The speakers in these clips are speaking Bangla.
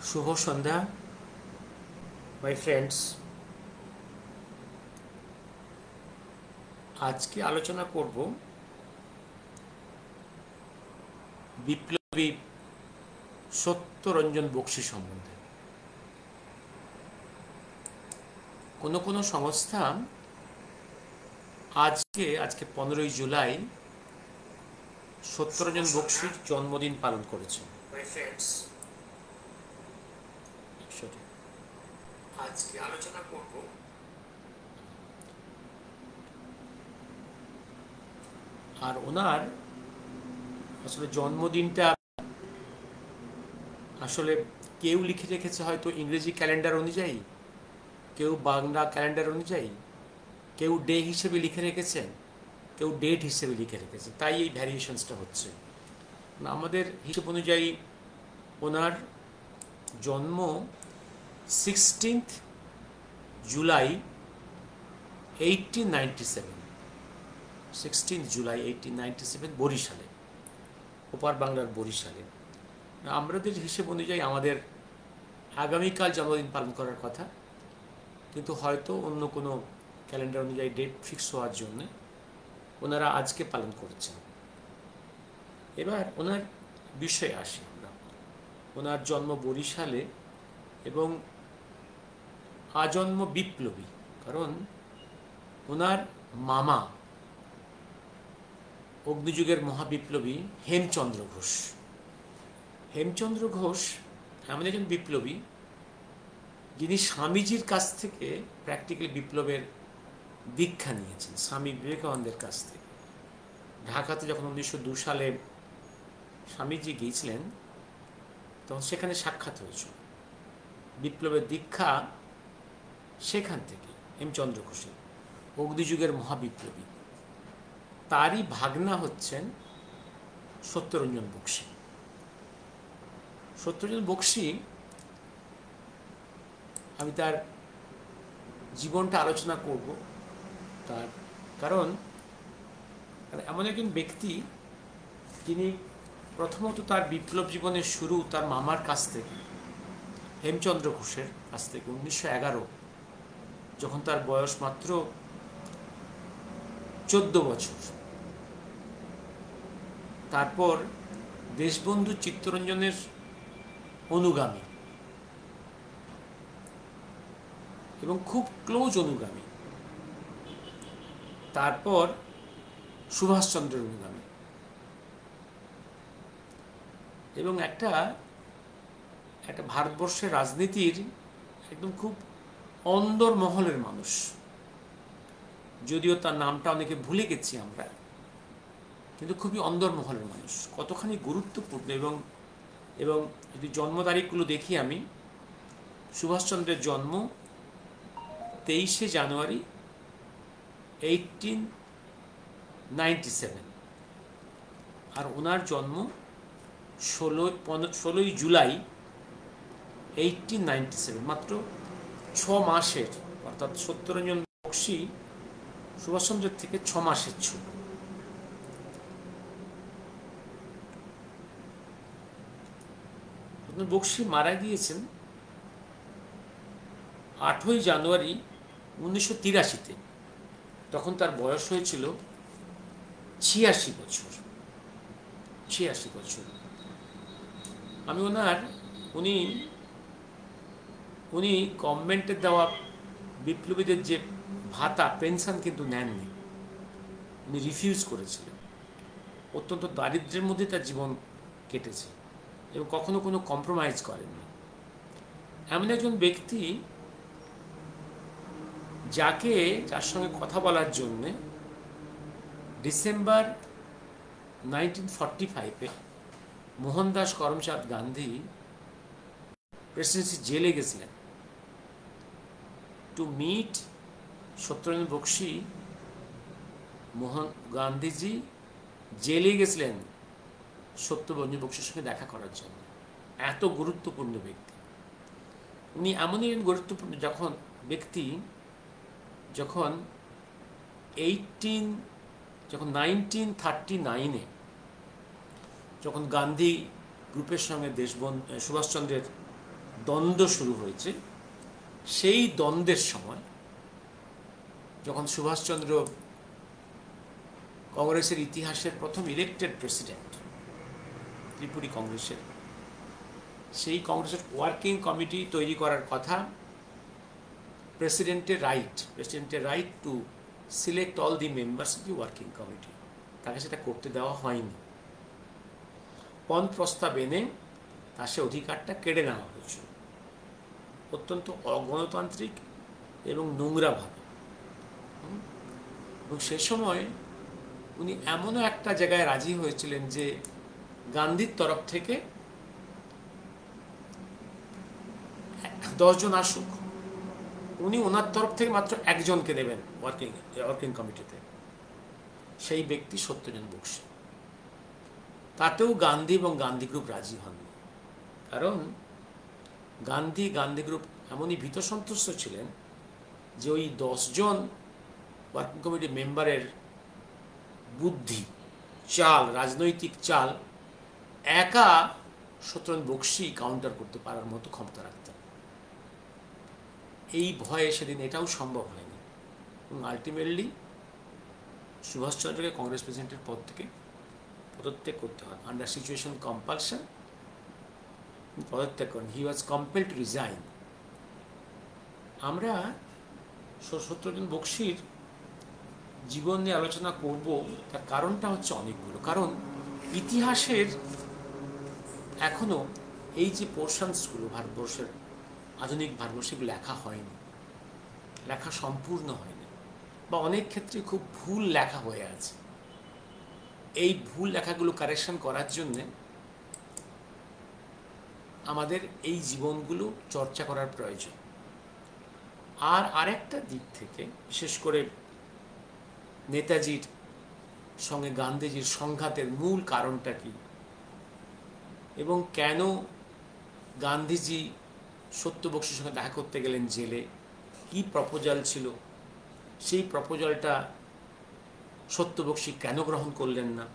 Shubho Sandhya my friends. আজকে আলোচনা করব বিপ্লবী সত্যরঞ্জন বক্সী সম্বন্ধে। কোনো কোনো সংস্থা আজকে 15ই জুলাই সত্যরঞ্জন বক্সীর জন্মদিন পালন করেছে। আজকে আলোচনা করব আর ওনার আসলে জন্মদিনটা আসলে কেউ লিখে রেখেছে হয়তো ইংরেজি ক্যালেন্ডার অনুযায়ী, কেউ বাংলা ক্যালেন্ডার অনুযায়ী, কেউ ডে হিসেবে লিখে রেখেছেন, কেউ ডেট হিসেবে লিখে রেখেছে, তাই এই ভ্যারিয়েশনসটা হচ্ছে। আমাদের হিসেব অনুযায়ী ওনার জন্ম 16th জুলাই 1897, 16th জুলাই 1897 বরিশালে, ওপার বাংলার বরিশালে। আমাদের হিসেব অনুযায়ী আমাদের আগামীকাল জন্মদিন পালন করার কথা, কিন্তু হয়তো অন্য কোনো ক্যালেন্ডার অনুযায়ী ডেট ফিক্স হওয়ার জন্য ওনারা আজকে পালন করছেন। এবার ওনার বিষয়ে আসি আমরা। ওনার জন্ম বরিশালে এবং আজন্ম বিপ্লবী, কারণ ওনার মামা অগ্নিযুগের মহাবিপ্লবী হেমচন্দ্র ঘোষ। হেমচন্দ্র ঘোষ এমন একজন বিপ্লবী যিনি স্বামীজির কাছ থেকে প্র্যাকটিক্যালি বিপ্লবের দীক্ষা নিয়েছেন, স্বামী বিবেকানন্দের কাছ থেকে। ঢাকাতে যখন 1902 সালে স্বামীজি গিয়েছিলেন তখন সেখানে সাক্ষাৎ হয়েছিল। বিপ্লবের দীক্ষা সেখান থেকে হেমচন্দ্র ঘোষের, অগ্নিযুগের মহাবিপ্লবী। তারই ভাগনা হচ্ছেন সত্যরঞ্জন বক্সী। সত্যরঞ্জন বক্সী, আমি তার জীবনটা আলোচনা করব, তার কারণ এমন একজন ব্যক্তি যিনি প্রথমত তার বিপ্লব জীবনের শুরু তার মামার কাছ থেকে, হেমচন্দ্র ঘোষের কাছ থেকে 1911, যখন তার বয়স মাত্র 14 বছর। তারপর দেশবন্ধু চিত্তরঞ্জনের অনুগামী এবং খুব ক্লোজ অনুগামী, তারপর সুভাষচন্দ্রের অনুগামী, এবং একটা ভারতবর্ষের রাজনীতির একদম খুব অন্দর মহলের মানুষ। যদিও তার নামটা অনেকে ভুলে গেছি আমরা, কিন্তু খুবই অন্দর মহলের মানুষ। কতখানি গুরুত্বপূর্ণ এবং যদি জন্ম তারিখগুলো দেখি আমি, সুভাষচন্দ্রের জন্ম 23শে জানুয়ারি 1897, আর ওনার জন্ম 16ই জুলাই 1897, মাত্র 6 মাসের। অর্থাৎ সত্যরঞ্জন বক্সী সুভাষচন্দ্রের থেকে 6 মাসের ছোট। বক্সী মারা গিয়েছেন 8ই জানুয়ারি 1983-তে। তখন তার বয়স হয়েছিল 86 বছর। 86 বছর। আমি উনি গভর্নমেন্টের দেওয়া বিপ্লবীদের যে ভাতা, পেনশন কিন্তু নেননি, উনি রিফিউজ করেছিলেন। অত্যন্ত দারিদ্র্যের মধ্যে তার জীবন কেটেছে এবং কখনো কোনো কম্প্রোমাইজ করেননি। এমন একজন ব্যক্তি যার সঙ্গে কথা বলার জন্যে ডিসেম্বর 1945-এ মোহনদাস করমচাঁদ গান্ধী প্রেসিডেন্সি জেলে গেছিলেন টু মিট সত্যরঞ্জন বক্সী। গান্ধীজি জেলে গেছিলেন সত্যরঞ্জন বক্সীর সঙ্গে দেখা করার জন্য। এত গুরুত্বপূর্ণ ব্যক্তি উনি। এমনই গুরুত্বপূর্ণ ব্যক্তি যখন 1939-এ যখন গান্ধী গ্রুপের সঙ্গে সুভাষচন্দ্রের দ্বন্দ্ব শুরু হয়েছে, সেই দ্বন্দ্বের সময় যখন সুভাষচন্দ্র কংগ্রেসের ইতিহাসের প্রথম ইলেক্টেড প্রেসিডেন্ট ত্রিপুরী কংগ্রেসের, সেই কংগ্রেসের ওয়ার্কিং কমিটি তৈরি করার কথা, প্রেসিডেন্টের right to select all the members of the working committee, তাকে সেটা করতে দেওয়া হয়নি। পণ প্রস্তাব এনে তার সে অধিকারটা কেড়ে নেওয়া হয়েছিল অত্যন্ত অগণতান্ত্রিক এবং নোংরাভাবে। এবং সে সময় উনি এমনও একটা জায়গায় রাজি হয়েছিলেন যে গান্ধীর তরফ থেকে 10 জন আসুক, উনি ওনার তরফ থেকে মাত্র একজনকে দেবেন ওয়ার্কিং কমিটিতে, সেই ব্যক্তি সত্যেন্দ্র বক্সী। তাতেও গান্ধী এবং গান্ধী গ্রুপ রাজি হননি, কারণ গান্ধী গ্রুপ এমনই ভীত সন্ত্রস্ত ছিলেন যে ওই 10 জন ওয়ার্কিং কমিটি মেম্বারের বুদ্ধি, চাল, রাজনৈতিক চাল একা সত্যেন্দ্র বক্সী কাউন্টার করতে পারার মতো ক্ষমতা রাখতেন। এই ভয়ে সেদিন এটাও সম্ভব হয়নি এবং আলটিমেটলি সুভাষচন্দ্রকে কংগ্রেস প্রেসিডেন্টের পদ থেকে পদত্যাগ করতে হয়। আন্ডার সিচুয়েশন কম্পালশন পদত্যাগ করেন। হি ওয়াজ কম্পেলড টু রিজাইন। আমরা সত্যেন্দ্র বক্সীর জীবন নিয়ে আলোচনা করব, তার কারণটা হচ্ছে অনেকগুলো। কারণ ইতিহাসের এখনো এই যে পোর্শনসগুলো ভারতবর্ষের, আধুনিক ভারতবর্ষে লেখা হয়নি, লেখা সম্পূর্ণ হয়নি, বা অনেক ক্ষেত্রে খুব ভুল লেখা হয়ে আছে। এই ভুল লেখাগুলো কারেকশন করার জন্যে আমাদের এই জীবনগুলো চর্চা করার প্রয়োজন। আর আরেকটা দিক থেকে, বিশেষ করে নেতাজির সঙ্গে গান্ধীজির সংঘাতের মূল কারণটা কি, এবং কেন গান্ধীজি সত্য বক্সীর সঙ্গে দেখা করতে গেলেন জেলে, কি প্রপোজাল ছিল, সেই প্রপোজালটা সত্য বক্সী কেন গ্রহণ করলেন না,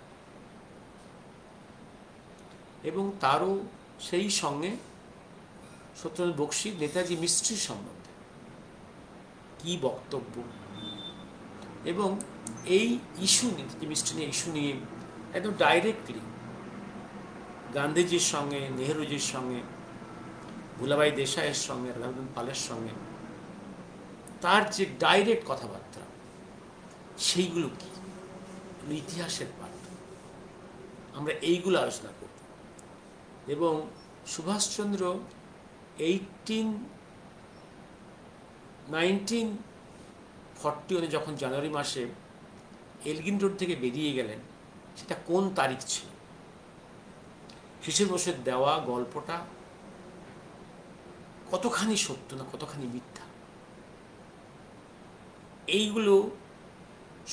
এবং তারও সেই সঙ্গে সত্যেন্দ্র বক্সী নেতাজি মিস্ট্রির সম্বন্ধে কি বক্তব্য, এবং এই ইস্যু নেতাজি মিস্ট্রি নিয়ে ইস্যু নিয়ে একদম ডাইরেক্টলি গান্ধীজির সঙ্গে, নেহরুজির সঙ্গে, ভুলাভাই দেশাইয়ের সঙ্গে, রাধানাথ পালের সঙ্গে তার যে ডাইরেক্ট কথাবার্তা, সেইগুলো কি ইতিহাসের পাঠ, আমরা এইগুলো আলোচনা করব। এবং সুভাষচন্দ্র 1941 যখন জানুয়ারি মাসে এলগিন রোড থেকে বেরিয়ে গেলেন, সেটা কোন তারিখ ছিল, শিশির বোসের দেওয়া গল্পটা কতখানি সত্য না কতখানি মিথ্যা, এইগুলো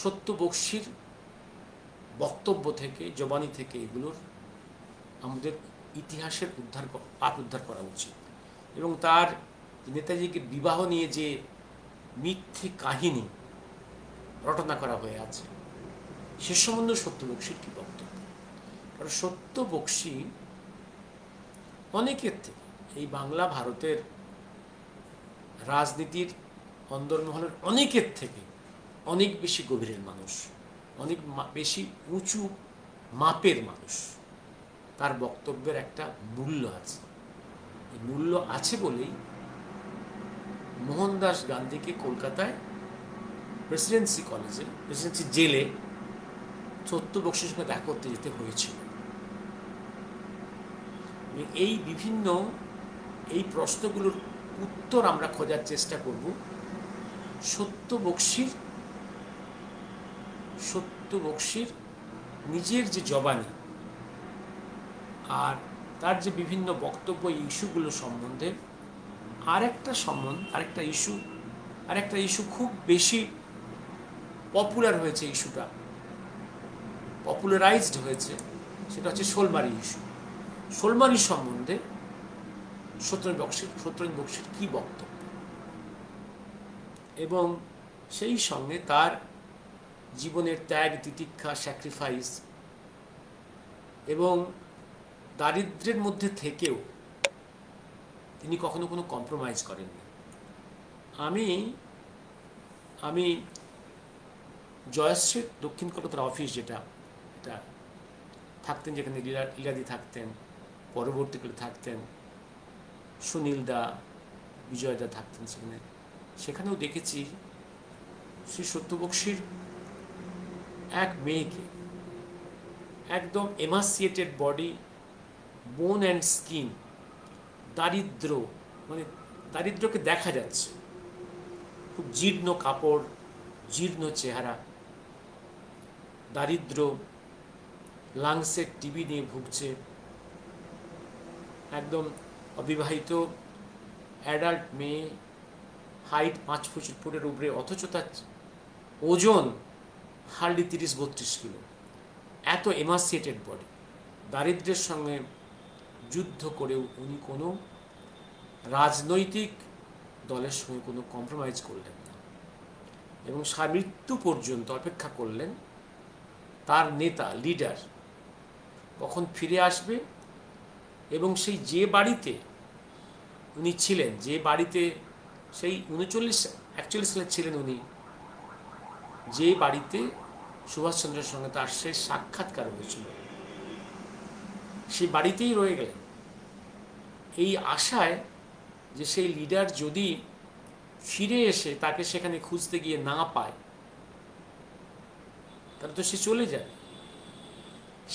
সত্য বক্সীর বক্তব্য থেকে, জবানি থেকে এগুলোর আমাদের ইতিহাসের পাঠ উদ্ধার করা উচিত। এবং তার নেতাজিকে বিবাহ নিয়ে যে মিথ্যে কাহিনী রটনা করা হয়ে আছে, সে সম্বন্ধে সত্য বক্সীর কি বক্তব্য। কারণ সত্য বক্সী অনেকের থেকে, এই বাংলা ভারতের রাজনীতির অন্দরমহলের অনেকের থেকে অনেক বেশি গভীরের মানুষ, অনেক বেশি উঁচু মাপের মানুষ। তার বক্তব্যের একটা মূল্য আছে। এই মূল্য আছে বলেই মোহনদাস গান্ধীকে কলকাতায় প্রেসিডেন্সি কলেজে, প্রেসিডেন্সি জেলে সত্য বক্সীর সঙ্গে দেখা করতে যেতে হয়েছিল। এই বিভিন্ন এই প্রশ্নগুলোর উত্তর আমরা খোঁজার চেষ্টা করব সত্য বক্সীর নিজের যে জবানি আর তার যে বিভিন্ন বক্তব্য, এই ইস্যুগুলো সম্বন্ধে। আরেকটা ইস্যু খুব বেশি পপুলার হয়েছে, ইস্যুটা পপুলারাইজড হয়েছে, সেটা হচ্ছে শোলমারি ইস্যু। শোলমারি সম্বন্ধে সত্যেন্দ্র বক্সীর কি বক্তব্য, এবং সেই সঙ্গে তার জীবনের ত্যাগ, তিতিক্ষা, স্যাক্রিফাইস, এবং দারিদ্র্যের মধ্যে থেকেও তিনি কখনো কোনো কম্প্রোমাইজ করেননি। আমি আমি জয়শ্রীর দক্ষিণ কলকাতার অফিস যেটা এটা থাকতেন, যেখানে লীলাদি থাকতেন, পরবর্তীকালে থাকতেন সুনীল দা, বিজয় দা থাকতেন সেখানেও দেখেছি শ্রী সত্যবক্সীর এক মেয়েকে একদম এমাসিয়েটেড বডি, বোন অ্যান্ড স্কিন, দারিদ্র, মানে দারিদ্রকে দেখা যাচ্ছে, খুব জীর্ণ কাপড়, জীর্ণ চেহারা, দারিদ্র, লাংসের টিবি নিয়ে ভুগছে, একদম অবিবাহিত অ্যাডাল্ট মেয়ে, হাইট 5 ফুটের উপরে, অথচ তার ওজন হার্ডলি 30-32 কিলো। এত এমাসিয়েটেড বডি, দারিদ্র্যের সঙ্গে যুদ্ধ করেও উনি কোনো রাজনৈতিক দলের সঙ্গে কোনো কম্প্রোমাইজ করলেন না এবং মৃত্যু পর্যন্ত অপেক্ষা করলেন তার নেতা, লিডার কখন ফিরে আসবে এবং সেই যে বাড়িতে উনি ছিলেন, যে বাড়িতে সেই 41 সালে ছিলেন উনি, যে বাড়িতে সুভাষচন্দ্রের সঙ্গে তার শেষ সাক্ষাৎকার হয়েছিল, সেই বাড়িতেই রয়ে গেলেন এই আশায় যে সেই লিডার যদি ফিরে এসে তাকে সেখানে খুঁজতে গিয়ে না পায় তাহলে তো সে চলে যায়।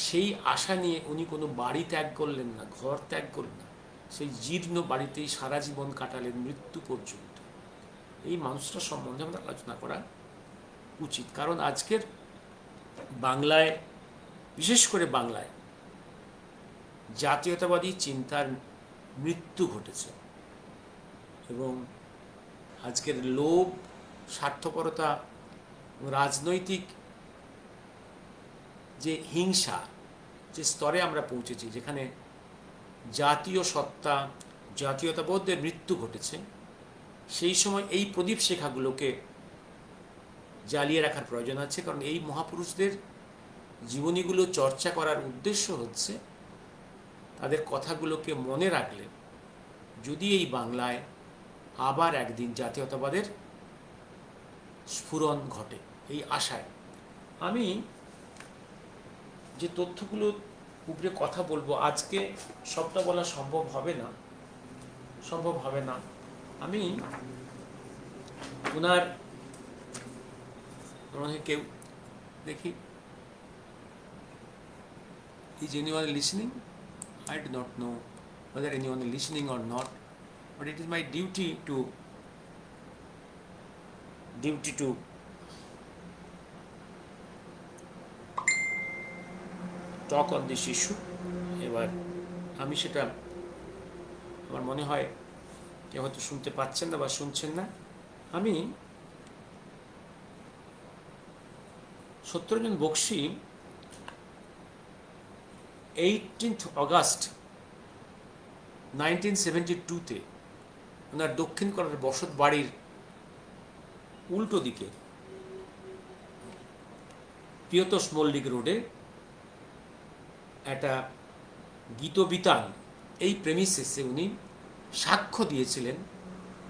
সেই আশা নিয়ে উনি কোনো বাড়ি ত্যাগ করলেন না, ঘর ত্যাগ করলেন না, সেই জীর্ণ বাড়িতেই সারা জীবন কাটালেন মৃত্যু পর্যন্ত। এই মানুষটার সম্বন্ধে আমাদের আলোচনা করা উচিত, কারণ আজকের বাংলায়, বিশেষ করে বাংলায় জাতীয়তাবাদী চিন্তার মৃত্যু ঘটেছে এবং আজকের লোভ, স্বার্থপরতা, রাজনৈতিক যে হিংসা, যে স্তরে আমরা পৌঁছেছি, যেখানে জাতীয় সত্তা, জাতীয়তাবোধের মৃত্যু ঘটেছে, সেই সময় এই প্রদীপ শিখাগুলোকে জ্বালিয়ে রাখার প্রয়োজন আছে। কারণ এই মহাপুরুষদের জীবনীগুলো চর্চা করার উদ্দেশ্য হচ্ছে তাদের কথাগুলোকে মনে রাখলে যদি এই বাংলায় আবার একদিন জাতীয়তাবাদের স্ফুরণ ঘটে, এই আশায় আমি যে তথ্যগুলো উপরে কথা বলবো, আজকে সবটা বলা সম্ভব হবে না। আমি ওনার কেউ দেখি, is anyone listening? I do not know whether anyone is listening or not, but it is my duty to talk on this issue. এবার আমি সেটা, আমার মনে হয় কেউ হয়তো শুনতে পাচ্ছেন না বা শুনছেন না। আমি সত্যরঞ্জন বক্সী 18 অগাস্ট 1972-তে ওনার দক্ষিণ কলকাতার বসত বাড়ির উল্টো দিকে প্রিয়তোষ মল্লিক রোডে একটা গীতবিতান, এই প্রেমিসেসে উনি সাক্ষ্য দিয়েছিলেন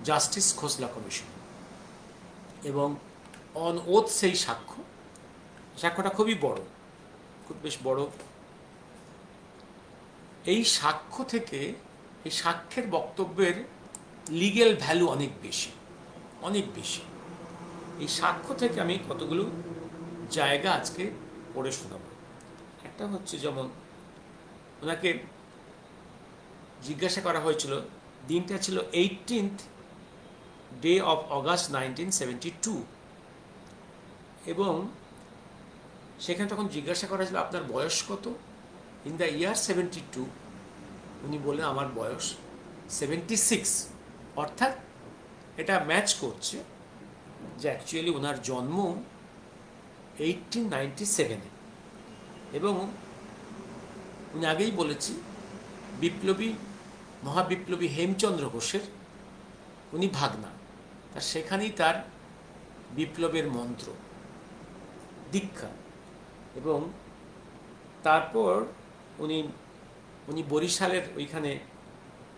জাস্টিস খোসলা কমিশন এবং অন ওথ সেই সাক্ষ্যটা খুবই বড়, খুব বেশ বড়। এই সাক্ষ্য থেকে, এই সাক্ষ্যের বক্তব্যের লিগ্যাল ভ্যালু অনেক বেশি। এই সাক্ষ্য থেকে আমি কতগুলো জায়গা আজকে পড়ে শোনাব। একটা হচ্ছে, যেমন ওনাকে জিজ্ঞাসা করা হয়েছিল, দিনটা ছিল 18th day of August 1972, এবং সেখানে তখন জিজ্ঞাসা করা হয়েছিল আপনার বয়স কত। ইন দ্য ইয়ার 72 উনি বললেন আমার বয়স 76, অর্থাৎ এটা ম্যাচ করছে যে অ্যাকচুয়ালি ওনার জন্ম 1897-এ, এবং উনি আগেই বলেছি মহাবিপ্লবী হেমচন্দ্র ঘোষের উনি ভাগনা, তার সেখানেই তার বিপ্লবের মন্ত্র, দীক্ষা, এবং তারপর উনি বরিশালের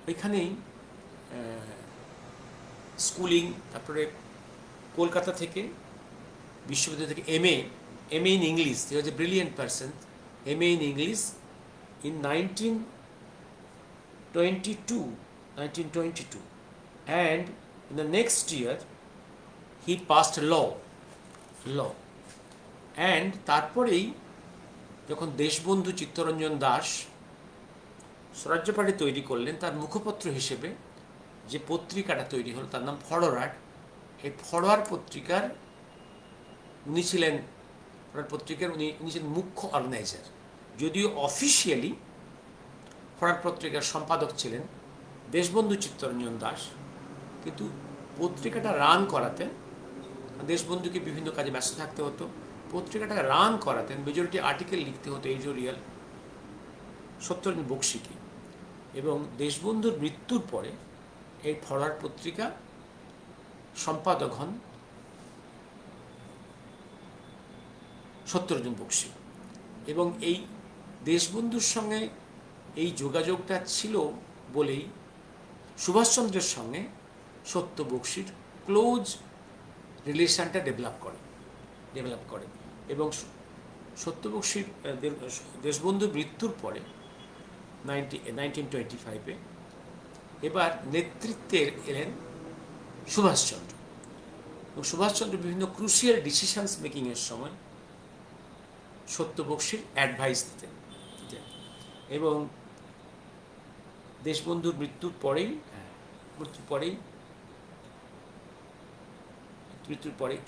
ওইখানেই স্কুলিং, তারপরে কলকাতা থেকে বিশ্ববিদ্যালয় থেকে MA in English, he was a brilliant person, MA in English in 1922, and in the next year he passed law, and তারপরেই যখন দেশবন্ধু চিত্তরঞ্জন দাস স্বরাজ্য পার্টি তৈরি করলেন, তার মুখপত্র হিসেবে যে পত্রিকাটা তৈরি হলো তার নাম ফরওয়ার্ড। এই ফরওয়ার্ড পত্রিকার উনি ছিলেন মুখ্য অর্গানাইজার, যদিও অফিসিয়ালি ফরওয়ার্ড পত্রিকার সম্পাদক ছিলেন দেশবন্ধু চিত্তরঞ্জন দাস, কিন্তু পত্রিকাটা রান করাতেন, দেশবন্ধুকে বিভিন্ন কাজে ব্যস্ত থাকতে হতো, পত্রিকাটা রান করাতেন, মেজরিটি আর্টিকেল লিখতে হতো এডিটোরিয়াল সত্যরঞ্জন বক্সিকে। এবং দেশবন্ধুর মৃত্যুর পরে এই ফরওয়ার্ড পত্রিকা সম্পাদক হন সত্যরঞ্জন বক্সি। এবং এই দেশবন্ধুর সঙ্গে এই যোগাযোগটা ছিল বলেই সুভাষচন্দ্রের সঙ্গে সত্য বক্সির ক্লোজ রিলেশনটা ডেভেলপ করে। এবং সত্য বক্সির দেশবন্ধুর মৃত্যুর পরে 1925-এ এবার নেতৃত্বে এলেন সুভাষচন্দ্র, এবং সুভাষচন্দ্র বিভিন্ন ক্রুশিয়াল ডিসিশনস মেকিংয়ের সময় সত্য বক্সির অ্যাডভাইস দিতেন। এবং দেশবন্ধুর মৃত্যুর পরেই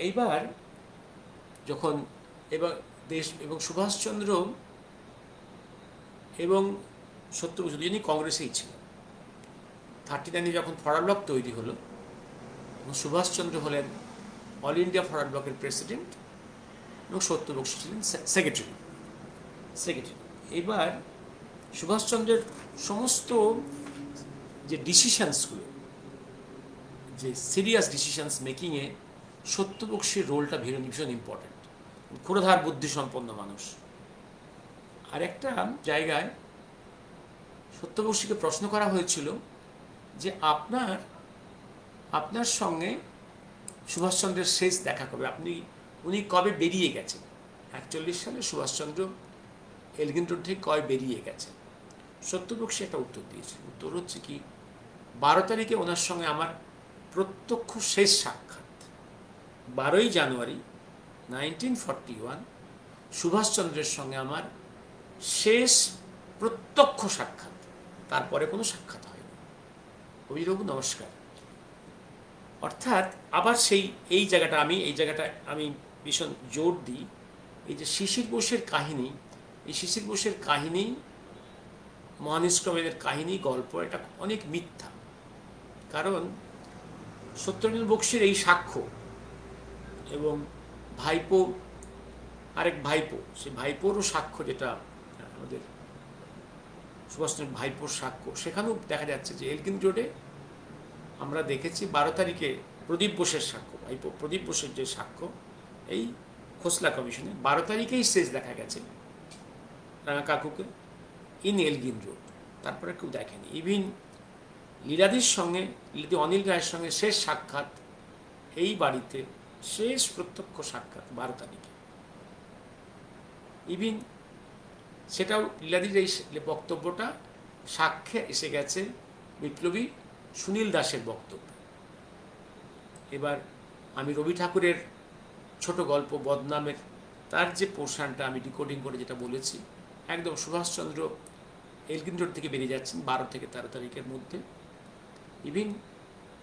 এইবার যখন এবং সুভাষচন্দ্র এবং সত্য বক্সি দুজনই কংগ্রেসেই ছিলেন। 39-এ যখন ফরওয়ার্ড ব্লক তৈরি হলো, সুভাষচন্দ্র হলেন অল ইন্ডিয়া ফরওয়ার্ড ব্লকের প্রেসিডেন্ট এবং সত্য বক্সি ছিলেন সেক্রেটারি। এবার সুভাষচন্দ্রের সমস্ত যে ডিসিশনসগুলো, যে সিরিয়াস ডিসিশনস মেকিংয়ে সত্য বক্সির রোলটা ভীষণ ইম্পর্টেন্ট। ক্ষুরধার বুদ্ধিসম্পন্ন মানুষ। আর একটা জায়গায় সত্য বক্সিকে প্রশ্ন করা হয়েছিল যে আপনার সঙ্গে সুভাষচন্দ্রের শেষ দেখা কবে, উনি কবে বেরিয়ে গেছেন। 41 সালে সুভাষচন্দ্র এলগিন রোড থেকে কবে বেরিয়ে গেছেন। সত্য বক্সি একটা উত্তর দিয়েছে। উত্তর হচ্ছে কি, 12 তারিখে ওনার সঙ্গে আমার প্রত্যক্ষ শেষ সাক্ষাৎ। 12ই জানুয়ারি 1941 সুভাষচন্দ্রের সঙ্গে আমার শেষ প্রত্যক্ষ সাক্ষাৎ, তারপরে কোনো সাক্ষাৎ হয়নি। অভিবাবু নমস্কার। অর্থাৎ আবার এই জায়গাটা আমি ভীষণ জোর দিই, এই যে শিশির বোসের কাহিনী, এই শিশির বোসের কাহিনী, মহানিষ্ক্রমের কাহিনী, গল্প, এটা অনেক মিথ্যা। কারণ সত্যরঞ্জন বক্সির এই সাক্ষ্য এবং আরেক ভাইপো, সে ভাইপোরও সাক্ষ্য, যেটা আমাদের সুভাষচন্দ্র ভাইপোর সাক্ষ্য, সেখানেও দেখা যাচ্ছে যে এলগিন রোডে আমরা দেখেছি 12 তারিখে প্রদীপ বোসের সাক্ষ্য, ভাইপো প্রদীপ বোসের যে সাক্ষ্য এই খোসলা কমিশনে 12 তারিখেই শেষ দেখা গেছে রাঙা কাকুকে ইন এলগিন রোড, তারপরে কেউ দেখেনি। ইভিন লীলাদি অনিল রায়ের সঙ্গে শেষ সাক্ষাৎ এই বাড়িতে, শেষ প্রত্যক্ষ সাক্ষাৎ 12 তারিখে। ইভিন সেটাও লীলাদির এই বক্তব্যটা সাক্ষ্যে এসে গেছে বিপ্লবী সুনীল দাসের বক্তব্য। এবার আমি রবি ঠাকুরের ছোট গল্প বদনামের তার যে পোর্শনটা আমি ডিকোডিং করে যেটা বলেছি, একদম সুভাষচন্দ্র এলগিন রোড থেকে বেরিয়ে যাচ্ছেন 12 থেকে 13 তারিখের মধ্যে। ইভিন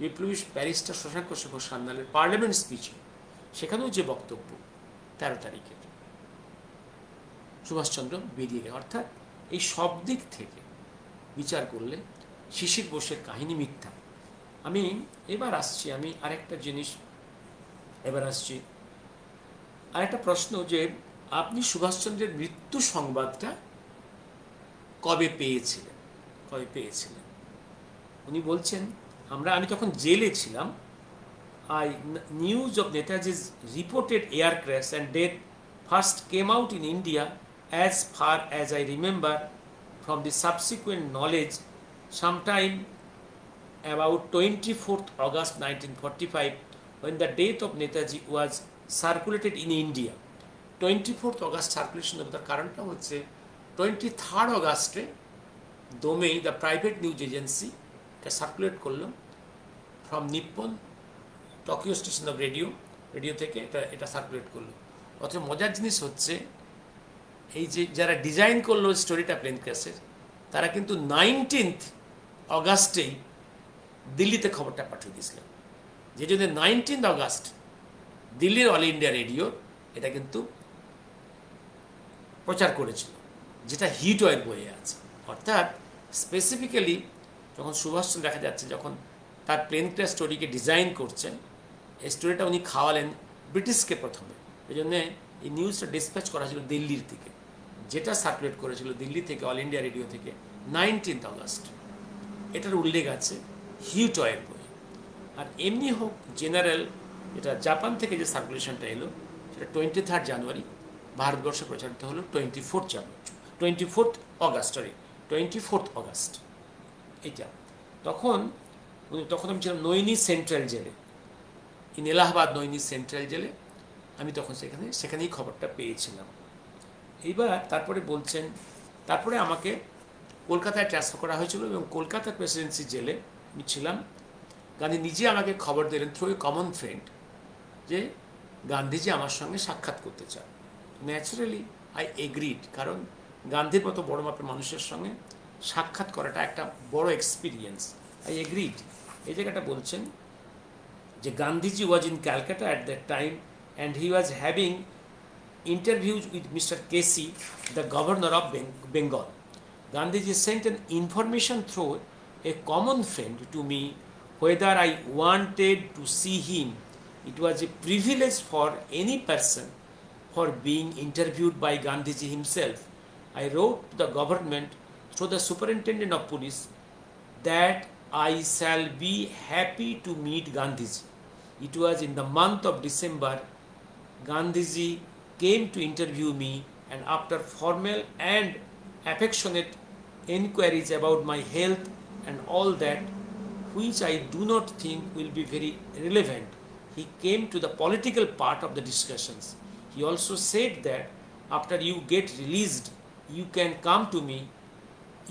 বিপ্লবী ব্যারিস্টার শশাঙ্ক শেখর সান্যালের পার্লামেন্ট স্পিচে, সেখানেও যে বক্তব্য 13 তারিখের, সুভাষচন্দ্র বেরিয়ে গেল। অর্থাৎ এই সব দিক থেকে বিচার করলে শিশির বোসের কাহিনী মিথ্যা। আমি আরেকটা জিনিস আরেকটা প্রশ্ন, যে আপনি সুভাষচন্দ্রের মৃত্যু সংবাদটা কবে পেয়েছিলেন? উনি বলছেন, আমি তখন জেলে ছিলাম। নিউজ অফ নেতাজি's reported air crash and death first came out in India, as far as I remember, from the subsequent knowledge sometime about 24th August 1945 when the death of Netaji was circulated in India. 24th August circulation of the কারণটা হচ্ছে 23rd অগাস্টে Domei the private news agency এটা সার্কুলেট করলো from Nippon Tokyo station of radio থেকে এটা সার্কুলেট করলো। অথচ মজার জিনিস হচ্ছে এই যে যারা ডিজাইন করলো স্টোরিটা প্লেন ক্র্যাশের তারা কিন্তু 19th অগাস্টেই দিল্লিতে খবরটা পাঠিয়ে দিয়েছিলেন, যে জন্য 19th অগাস্ট দিল্লির অল ইন্ডিয়া রেডিও এটা কিন্তু প্রচার করেছিল, যেটা হিট ওয়ের বইয়ে আছে। অর্থাৎ স্পেসিফিক্যালি যখন সুভাষচন্দ্র দেখা যাচ্ছে যখন তার প্লেন ক্র্যাশ স্টোরিকে ডিজাইন করছেন, এই স্টোরিটা উনি খাওয়ালেন ব্রিটিশকে প্রথমে, এই জন্যে এই নিউজটা ডিসপ্যাচ করা ছিল দিল্লির থেকে, যেটা সার্কুলেট করেছিল দিল্লি থেকে অল ইন্ডিয়া রেডিও থেকে 19th অগাস্ট। এটার উল্লেখ আছে হিট ওয়ের বই। আর এমনি হোক জেনারেল এটা জাপান থেকে যে সার্কুলেশনটা এলো সেটা 23rd জানুয়ারি, ভারতবর্ষে প্রচারিত হলো 24th অগাস্ট। এইটা তখন আমি ছিলাম নৈনি সেন্ট্রাল জেলে, ইন এলাহাবাদ নৈনি সেন্ট্রাল জেলে। আমি তখন সেখানেই খবরটা পেয়েছিলাম। এইবার তারপরে আমাকে কলকাতায় ট্রান্সফার করা হয়েছিল এবং কলকাতা প্রেসিডেন্সি জেলে আমি ছিলাম। গান্ধী নিজে আমাকে খবর দিলেন থ্রু এ কমন ফ্রেন্ড যে গান্ধীজি আমার সঙ্গে সাক্ষাৎ করতে চান। ন্যাচারালি আই এগ্রিড, কারণ গান্ধীর মতো বড় মাপের মানুষের সঙ্গে সাক্ষাৎ করাটা একটা বড় এক্সপিরিয়েন্স। I agreed. এই জায়গাটা বলছেন যে Gandhiji was in Calcutta at that time and he was having interviews with Mr. Casey, the governor of Bengal. Gandhiji sent an information through a common friend to me whether I wanted to see him. It was a privilege for any person for being interviewed by Gandhiji himself. I wrote to the government through the superintendent of police that I shall be happy to meet Gandhiji. It was in the month of December. Gandhiji came to interview me, and after formal and affectionate inquiries about my health and all that, which I do not think will be very relevant, he came to the political part of the discussions. He also said that after you get released, you can come to me.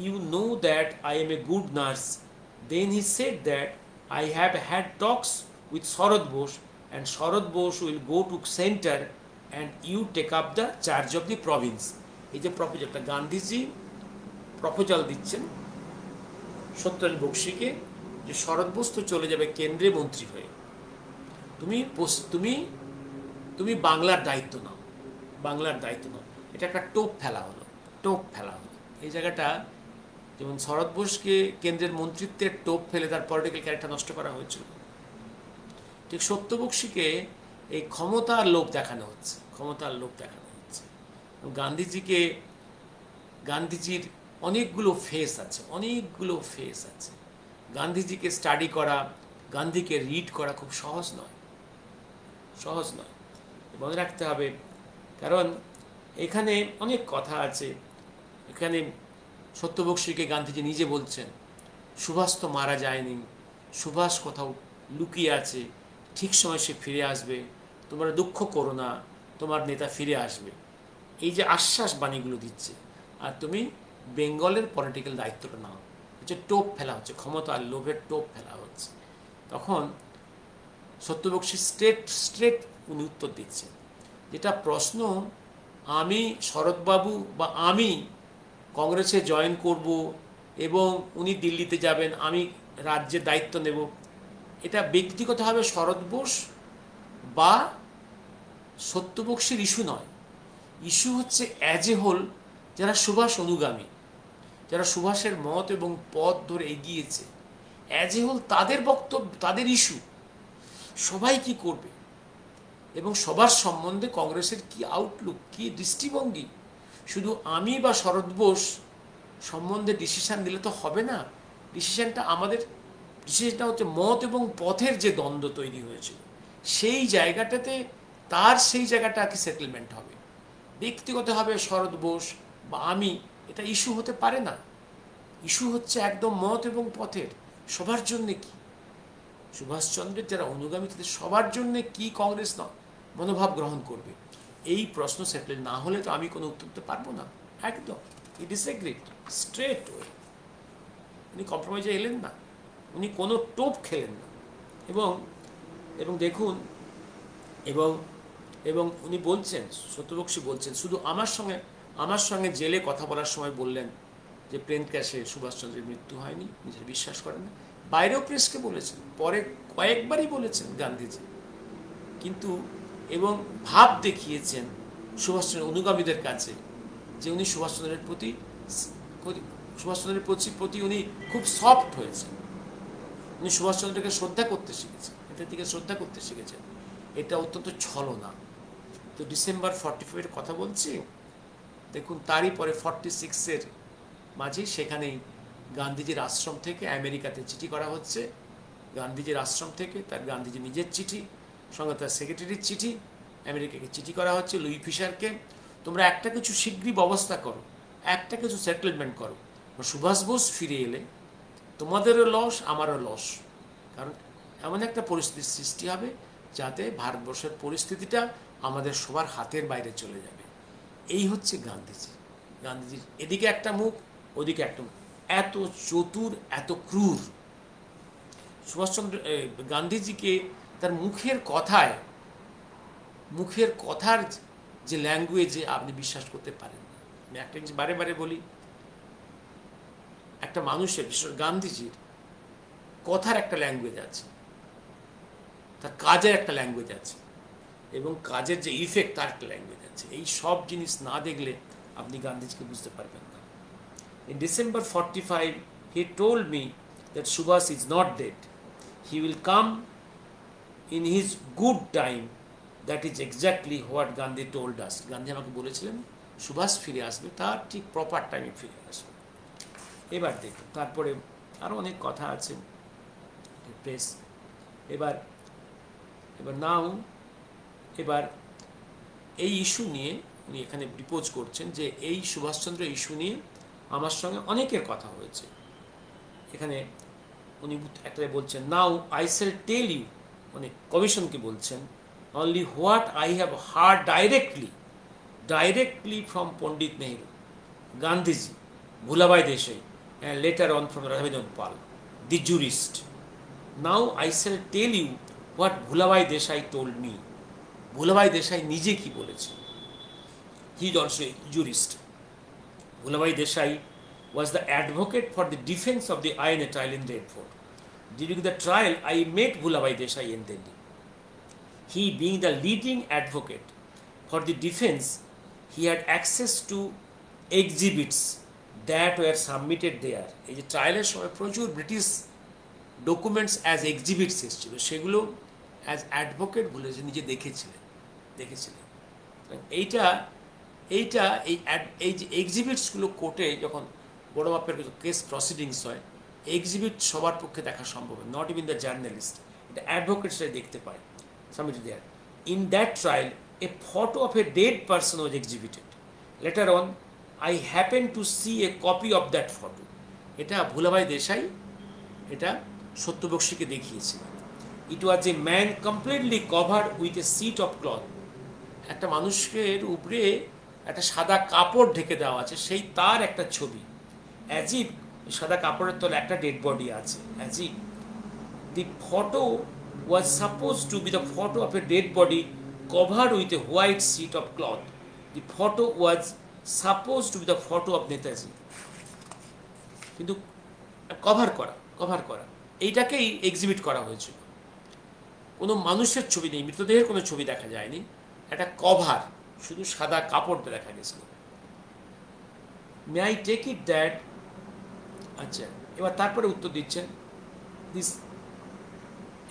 You know that I am a good nurse. Then he said that I have had talks with Sharad Bose, and Sharad Bose will go to center and you take up the charge of the province. এই যে প্রপোজালটা গান্ধীজি প্রপোজাল দিচ্ছেন সত্যেন্দ্র বক্সিকে যে শরৎ বোস তো চলে যাবে কেন্দ্রীয় মন্ত্রী হয়ে, তুমি বাংলার দায়িত্ব নাও। এটা একটা টোপ ফেলা হলো। এই জায়গাটা যেমন শরৎ বোসকে কেন্দ্রের মন্ত্রিত্বের টোপ ফেলে তার পলিটিক্যাল ক্যারেক্টার নষ্ট করা হয়েছিল, ঠিক সত্য বক্সিকে এই ক্ষমতার লোভ দেখানো হচ্ছে। গান্ধীজির অনেকগুলো ফেস আছে। গান্ধীজিকে স্টাডি করা, গান্ধীকে রিড করা খুব সহজ নয়। মনে রাখতে হবে, কারণ এখানে অনেক কথা আছে। এখানে সত্যবক্সীকে গান্ধীজি নিজে বলছেন সুভাষ তো মারা যায়নি, সুভাষ কোথাও লুকিয়ে আছে, ঠিক সময় সে ফিরে আসবে, তোমরা দুঃখ করো না, তোমার নেতা ফিরে আসবে। এই যে আশ্বাস বাণীগুলো দিচ্ছে, আর তুমি বেঙ্গলের পলিটিক্যাল দায়িত্বটা নাও, হচ্ছে টোপ ফেলা হচ্ছে, ক্ষমতা আর লোভের টোপ ফেলা হচ্ছে। তখন সত্যবক্সী স্ট্রেট উনি উত্তর দিচ্ছেন, যেটা প্রশ্ন আমি শরৎবাবু বা আমি কংগ্রেসে জয়েন করব এবং উনি দিল্লিতে যাবেন, আমি রাজ্যের দায়িত্ব নেব, এটা ব্যক্তিগতভাবে শরৎ বোস বা সত্যবক্সীর ইস্যু নয়। ইস্যু হচ্ছে অ্যাজ এ হোল যারা সুভাষ অনুগামী, যারা সুভাষের মত এবং পথ ধরে এগিয়েছে, অ্যাজ এ হোল তাদের বক্তব্য, তাদের ইস্যু, সবাই কি করবে এবং সবার সম্বন্ধে কংগ্রেসের কি আউটলুক, কি দৃষ্টিভঙ্গি। শুধু আমি বা শরৎ বোস সম্বন্ধে ডিসিশান দিলে তো হবে না। ডিসিশানটা হচ্ছে মত এবং পথের যে দ্বন্দ্ব তৈরি হয়েছিল, সেই জায়গাটাতে সেই জায়গাটা কি সেটেলমেন্ট হবে। ব্যক্তিগতভাবে শরৎ বোস বা আমি, এটা ইস্যু হতে পারে না। ইস্যু হচ্ছে একদম মত এবং পথের। সবার জন্যে কি? সুভাষচন্দ্রের যারা অনুগামী তাদের সবার জন্যে কি কংগ্রেস মনোভাব গ্রহণ করবে? এই প্রশ্ন সেটেল না হলে তো আমি কোনো উত্তর দিতে পারবো না। একদম ই ডিসএগ্রিড স্ট্রেট ওয়ে। উনি কম্প্রোমাইজে এলেন না, উনি কোনো টোপ খেলেন না। এবং এবং দেখুন, এবং এবং উনি বলছেন, সত্যবক্সী বলছেন, শুধু আমার সঙ্গে জেলে কথা বলার সময় বললেন যে প্লেন ক্র্যাশে সুভাষচন্দ্রের মৃত্যু হয়নি, নিজের বিশ্বাস করেন না। বাইরেও প্রেসকে বলেছেন, পরে কয়েকবারই বলেছেন গান্ধীজি। কিন্তু এবং ভাব দেখিয়েছেন সুভাষচন্দ্রের অনুগামীদের কাছে যে উনি সুভাষচন্দ্রের প্রতি উনি খুব সফট হয়েছেন। উনি সুভাষচন্দ্রকে শ্রদ্ধা করতে শিখেছেন, এটার দিকে শ্রদ্ধা করতে শিখেছেন। এটা অত্যন্ত ছলনা। তো ডিসেম্বর 45-এর কথা বলছি, দেখুন তারই পরে 46-এর মাঝে সেখানেই গান্ধীজির আশ্রম থেকে আমেরিকাতে চিঠি করা হচ্ছে। গান্ধীজির আশ্রম থেকে তার গান্ধীজি নিজের চিঠি, সঙ্গে তার সেক্রেটারির চিঠি, আমেরিকাকে চিঠি করা হচ্ছে লুই ফিশারকে, তোমরা একটা কিছু শীঘ্রই ব্যবস্থা করো, একটা কিছু সেটেলমেন্ট করো। সুভাষ বোস ফিরে এলে তোমাদেরও লস, আমারও লস। কারণ এমন একটা পরিস্থিতির সৃষ্টি হবে যাতে ভারতবর্ষের পরিস্থিতিটা আমাদের সবার হাতের বাইরে চলে যাবে। এই হচ্ছে গান্ধীজির এদিকে একটা মুখ, ওদিকে একটা মুখ। এত চতুর, এত ক্রূর সুভাষচন্দ্র গান্ধীজিকে তার মুখের কথার যে ল্যাঙ্গুয়েজে আপনি বিশ্বাস করতে পারেন না। আমি একটা জিনিস বারে বারে বলি, একটা মানুষের, বিশেষ গান্ধীজির কথার একটা ল্যাঙ্গুয়েজ আছে, তার কাজের একটা ল্যাঙ্গুয়েজ আছে, এবং কাজের যে ইফেক্ট তার একটা ল্যাঙ্গুয়েজ আছে। এই সব জিনিস না দেখলে আপনি গান্ধীজিকে বুঝতে পারবেন না। In December 45, he told me that Subhas is not dead. He will come in his good time. That is exactly what Gandhi told us. Gandhi আমাকে বলেছিলেন সুভাষ ফিরে আসবে, তার ঠিক প্রপার টাইমে ফিরে আসবে। এবার দেখুন, তারপরে আরও অনেক কথা আছে প্রেস। এবার এই ইস্যু নিয়ে উনি এখানে রিপোজ করছেন যে এই সুভাষচন্দ্র ইস্যু নিয়ে আমার সঙ্গে অনেকের কথা হয়েছে। এখানে উনি একটা বলছেন, now I shall tell you, মানে কমিশনকে বলছেন, only what I have heard directly from Pandit Nehru, Gandhiji, Bhulabhai Desai, and later on from Rabindranath Pal, the jurist. Now I shall tell you what Bhulabhai Desai told me. Bhulabhai Desai নিজে কি বলেছে? He is also a jurist. Bhulabhai Desai was the advocate for the defense of the INA trial in Red Fort. During the trial, I met Bhulabhai Desai in Delhi. He, being the leading advocate for the defense, he had access to exhibits that were submitted there. এই যে ট্রায়ালের সময় প্রচুর ব্রিটিশ ডকুমেন্টস অ্যাজ এক্সিবিটস এসেছিল, সেগুলো অ্যাজ অ্যাডভোকেট বলে নিজে দেখেছিলেন। এই যে এক্সিবিটসগুলো কোর্টে যখন বড় মাপের কেস প্রসিডিংস হয়, এক্সিবিট সবার পক্ষে দেখা সম্ভব, নট ইভিন দ্য জার্নালিস্ট, এটা অ্যাডভোকেটসরাই দেখতে পায়। Submitted their. In that trial A photo of a dead person was এক্সিবিটেড। Letter on I happened to see a copy of that photo. এটা ভুলাভাই দেশাই এটা সত্যবক্সীকে দেখিয়েছিলেন। It was a man completely covered with a sheet of cloth. একটা মানুষের উপরে একটা সাদা কাপড় ঢেকে দেওয়া আছে, সেই তার একটা ছবি। As if সাদা কাপড়ের তলে একটা ডেড বডি আছে। As if the photo was supposed to be the photo of a dead body covered with a white sheet of cloth. The photo was supposed to be the photo of Netaji. কিন্তু কভার করা এইটাকেই এক্সিবিট করা হয়েছিল। কোনো মানুষের ছবি নেই, মৃতদেহের কোনো ছবি দেখা যায়নি, একটা কভার, শুধু সাদা কাপড় দেখা গেছিল। May I take it that, আচ্ছা, এবার তারপরে উত্তর দিচ্ছেন দিস,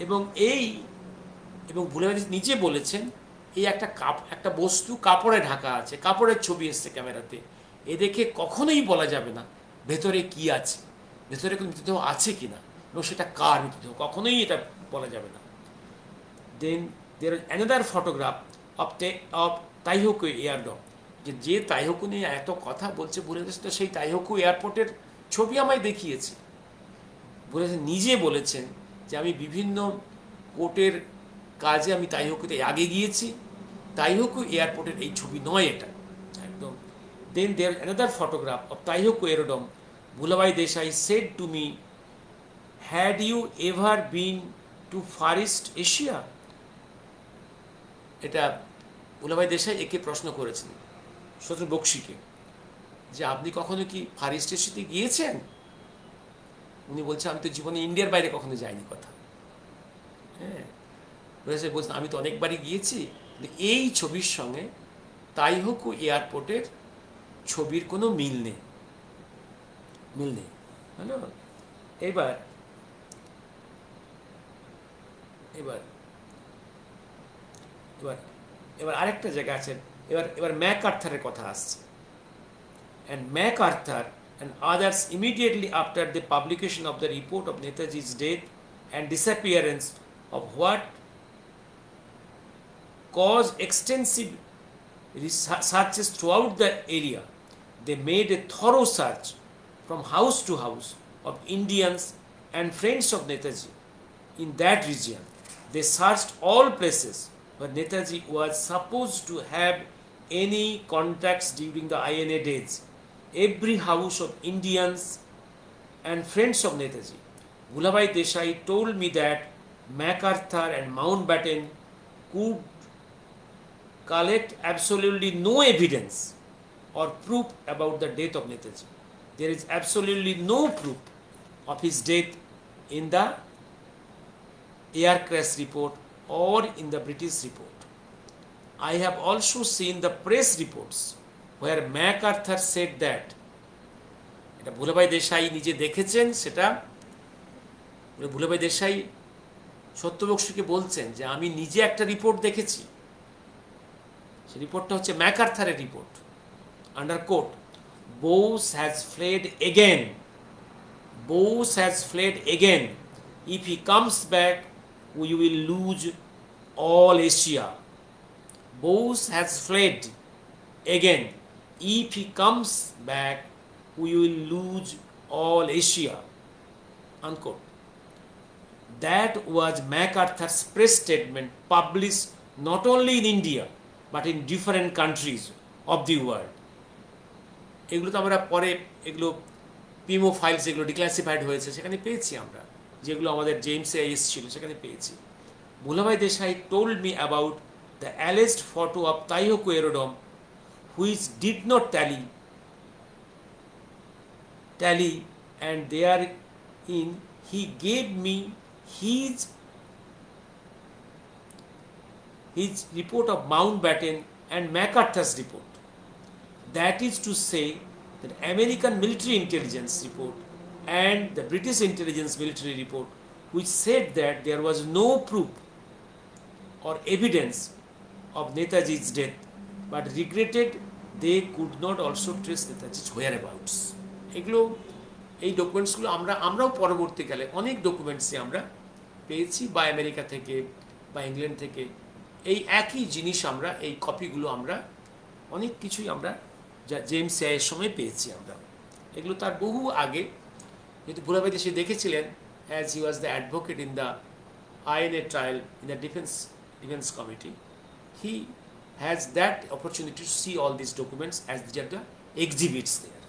এবং ভুলাভাই নিজে বলেছেন এই একটা বস্তু কাপড়ে ঢাকা আছে, কাপড়ের ছবি এসছে ক্যামেরাতে, এ দেখে কখনোই বলা যাবে না ভেতরে কি আছে, ভেতরে কোনো মৃতদেহ আছে কিনা, এবং সেটা কার মৃতদেহ, কখনোই এটা বলা যাবে না। Then there another photograph of Taihoku aerodrome, যে তাইহোকু নিয়ে এত কথা বলছে বলে সেই তাইহোকু এয়ারপোর্টের ছবি আমায় দেখিয়েছে। বলেছেন, নিজে বলেছেন যে আমি বিভিন্ন কোর্টের কাজে আমি তাইহোকুতে আগে গিয়েছি, তাইহোকু এয়ারপোর্টের এই ছবি নয় এটা একদম। Then there another photograph of Taihoku aerodrome. Bhulabhai Desai said to me, had you ever been to Far East Asia? এটা ভুলাভাই দেশাই একে প্রশ্ন করেছেন শত্রু বক্সিকে, যে আপনি কখনো কি ফার ইস্ট এশিয়াতে গিয়েছেন? উনি বলছেন আমি তো জীবনে ইন্ডিয়ার বাইরে কখনো যাইনি কথা। হ্যাঁ, বলছেন আমি তো অনেকবারই গিয়েছি, এই ছবির সঙ্গে তাইহোকু এয়ারপোর্টের ছবির কোনো মিল নেই, মিল নেই। হ্যালো, এবার এবার এবার এবার আরেকটা জায়গা আছে। এবার এবার ম্যাকআর্থারের কথা আসছে। And MacArthur and others immediately after the publication of the report of Netaji's death and disappearance of what caused extensive searches throughout the area, they made a thorough search from house to house of Indians and friends of Netaji in that region. They searched all places where Netaji was supposed to have any contacts during the INA days. Every house of Indians and friends of Netaji. Bhulabhai Desai told me that MacArthur and Mountbatten could collect absolutely no evidence or proof about the death of Netaji. There is absolutely no proof of his death in the air crash report or in the British report. I have also seen the press reports where MacArthur said that, এটা ভুলাভাই দেশাই নিজে দেখেছেন, সেটা ভুলাভাই দেশাই সত্যবক্সীকে বলছেন যে আমি নিজে একটা রিপোর্ট দেখেছি, সেই রিপোর্টটা হচ্ছে ম্যাকআর্থারের রিপোর্ট। Under quote, Bose has fled again. Bose has fled again. If he comes back, we will lose all Asia. Bose has fled again. If he comes back, we will lose all Asia. Unquote. That was MacArthur's press statement published not only in India but in different countries of the world. এগুলো তো আমরা পরে এগুলো পিমো ফাইলস যেগুলো ডিক্লাসিফাইড হয়েছে সেখানে পেয়েছি আমরা, যেগুলো আমাদের জেমসে এসেছিল সেখানে পেয়েছি। Bhulabhai Desai told me about the alleged photo of Taihoku aerodrome which did not tally, and therein he gave me his report of Mountbatten and MacArthur's report. That is to say, that American military intelligence report and the British intelligence military report, which said that there was no proof or evidence of Netaji's death, but regretted they could not also trace Netaji's whereabouts. এগুলো এই ডকুমেন্টসগুলো আমরাও পরবর্তীকালে অনেক ডকুমেন্টসই আমরা পেয়েছি, বা আমেরিকা থেকে বা ইংল্যান্ড থেকে এই একই জিনিস আমরা, এই কপিগুলো আমরা অনেক কিছুই আমরা যা জেমস এর সময় পেয়েছি আমরা। এগুলো তার বহু আগে, যেহেতু ভুলাভাই দেশাই দেখেছিলেন, as he was the advocate in the INA trial in the defense committee, he has that opportunity to see all these documents as these are the exhibits there.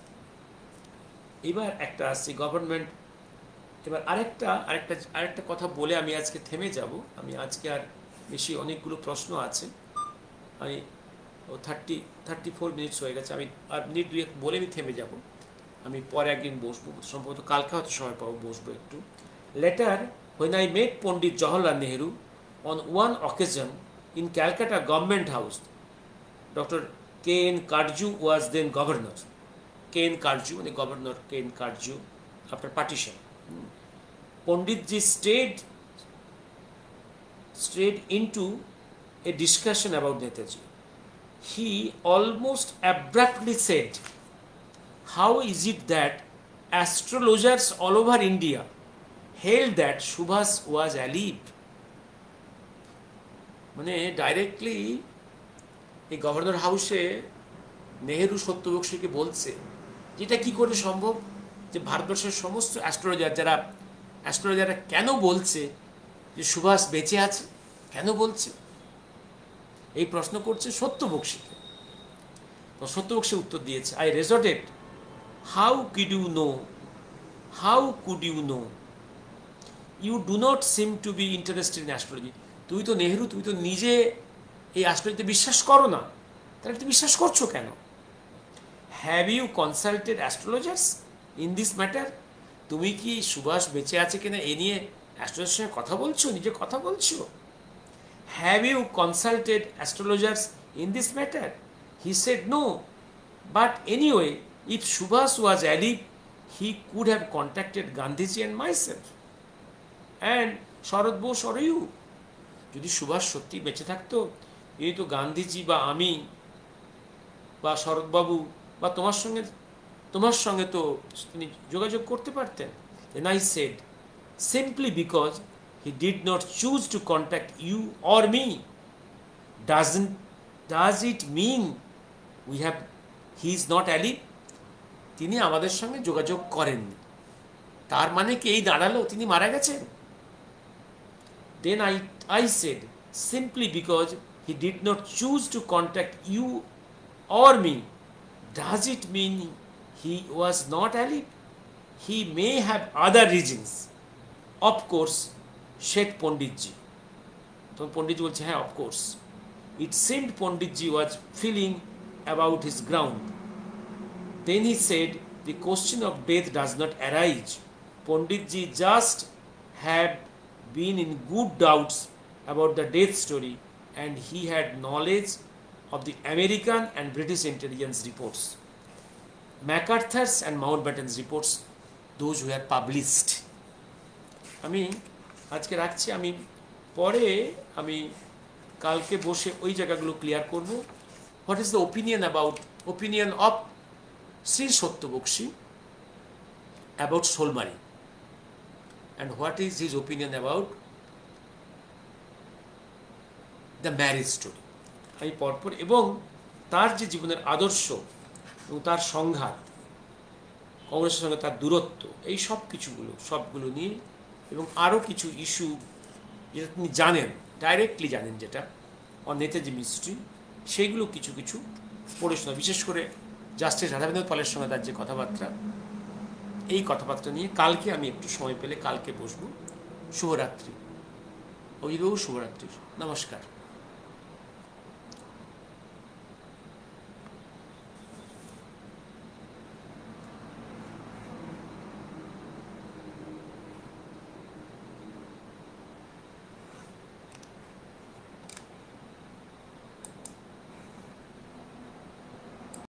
এবার একটা আসছে গভর্নমেন্ট। এবার আরেকটা কথা বলে আমি আজকে থেমে যাব। আমি আজকে আর বেশি অনেকগুলো প্রশ্ন আছে, আমি 34 মিনিটস হয়ে গেছে, আমি আর মিনিট দুয়েক বলে আমি থেমে যাব। আমি পরে একদিন বসবো, সম্ভবত কালকে হয়তো সময় পাবো, বসবো একটু। Letter when I met Pandit Jawaharlal Nehru on one occasion in Calcutta Government House, Dr. K.N. Karju was then governor. K.N. Karju, the governor K.N. Karju, after partition. Panditji strayed into a discussion about Netaji. He almost abruptly said, how is it that astrologers all over India held that Subhas was alive? মানে ডাইরেক্টলি এই গভর্নর হাউসে নেহেরু সত্যবক্সীকে বলছে যেটা কি করে সম্ভব যে ভারতবর্ষের সমস্ত অ্যাস্ট্রোলজার যারা অ্যাস্ট্রোলজাররা কেন বলছে যে সুভাষ বেঁচে আছে, কেন বলছে, এই প্রশ্ন করছে সত্যবক্সীকে। তো সত্যবক্সী উত্তর দিয়েছে, I retorted, how could you know, how could you know, you do not seem to be interested in astrology. তুমি তো নেহরু, তুমি তো নিজে এই অ্যাস্ট্রোলজিতে বিশ্বাস করো না, তাহলে তুমি বিশ্বাস করছো কেন? Have you consulted astrologers in this matter? তুমি কি সুভাষ বেঁচে আছে কিনা এ নিয়ে অ্যাস্ট্রোলজারের সঙ্গে কথা বলছো, নিজে কথা বলছো? Have you consulted astrologers in this matter? He said no, but anyway if Subhash was alive he could have contacted Gandhiji and myself and Sarat Bose or you. যদি সুভাষ সত্যি বেঁচে থাকতো, এই তো গান্ধীজি বা আমি বা শরৎবাবু বা তোমার সঙ্গে তো তিনি যোগাযোগ করতে পারতেন। Then I said, simply because he did not choose to contact you or me does it mean he is not alive? তিনি আমাদের সঙ্গে যোগাযোগ করেননি, তার মানে কি এই দাঁড়ালো তিনি মারা গেছেন? Then I said, simply because he did not choose to contact you or me, does it mean he was not alive? He may have other reasons. Of course, said Panditji. So Panditji বলছে, হ্যাঁ, of course. It seemed Panditji was feeling about his ground. Then he said, the question of death does not arise. Panditji just had been in good doubts about the death story, and he had knowledge of the American and British intelligence reports, MacArthur's and Mountbatten's reports, those who were published. আমি আজকে রাখছি, আমি পরে কালকে বসে ওই জায়গাগুলো ক্লিয়ার করব। What is the opinion of Shri Satyabakshi about Shaulmari, and what is his opinion about the marriage story? আমি পরপর, এবং তার যে জীবনের আদর্শ এবং তার সংঘাত, কংগ্রেসের সঙ্গে তার দূরত্ব, এই সবগুলো নিয়ে, এবং আরও কিছু ইস্যু যেটা তিনি জানেন, ডাইরেক্টলি জানেন, যেটা অন নেতাজি মিস্ট্রি, সেইগুলো কিছু পড়ে শোনা, বিশেষ করে জাস্টিস রাধাবিনোদ পালের সঙ্গে তার যে কথাবার্তা, এই কথাবার্তা নিয়ে কালকে আমি একটু সময় পেলে কালকে বসবো। শুভরাত্রি, অভিভাবক শুভরাত্রি, নমস্কার।